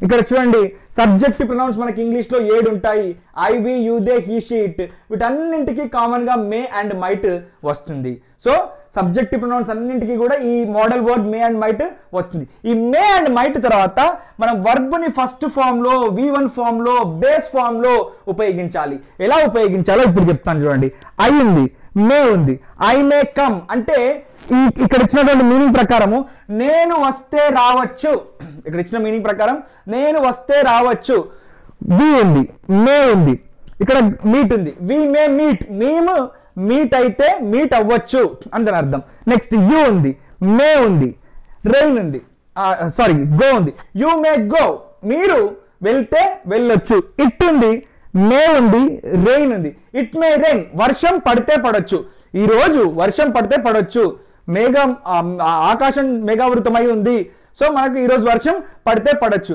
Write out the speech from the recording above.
ఇక్కడ చూడండి subject pronouns మనకి ఇంగ్లీష్లో 7 ఉంటాయి. I we you they he she it వీటన్నింటికి కామన్గా మే అండ్ మైట్ వస్తుంది. సో సబ్జెక్ట్ ప్రొనౌన్స్ అన్నింటికి కూడా ఈ modal word may and might వస్తుంది. ఈ మే అండ్ మైట్ తర్వాత మనం వర్బ్ని ఫస్ట్ ఫామ్లో V1 ఫామ్లో బేస్ ఫామ్లో ఉపయోగించాలి. ఎలా ఉపయోగించాలో ఇప్పుడు చెప్తాను చూడండి. ఐ ఉంది, మే ఉంది. ఐ మే కమ్ అంటే ఇక్కడ ఇచ్చినటువంటి మీనింగ్ ప్రకారము నేను వస్తే రావచ్చు. ఇక్కడ ఇచ్చిన మీనింగ్ ప్రకారం నేను వస్తే రావచ్చు. వి ఉంది, మే ఉంది. ఇక్కడ మీట్ ఉంది, వి మే మీట్. మేము మీట్ అయితే మీట్ అవ్వచ్చు అని అర్థం. నెక్స్ట్ యూ ఉంది, మే ఉంది, రెయిన్ ఉంది, సారీ గో ఉంది. యూ మే గో మీరు వెళ్తే వెళ్ళొచ్చు. ఇట్ ఉంది, మే ఉంది, రెయిన్ ఉంది. ఇట్ మే రెయిన్ వర్షం పడితే పడొచ్చు. ఈ రోజు వర్షం పడితే పడొచ్చు. మేఘం ఆకాశం మేఘావృతమై ఉంది. సో మనకు ఈరోజు వర్షం పడితే పడొచ్చు.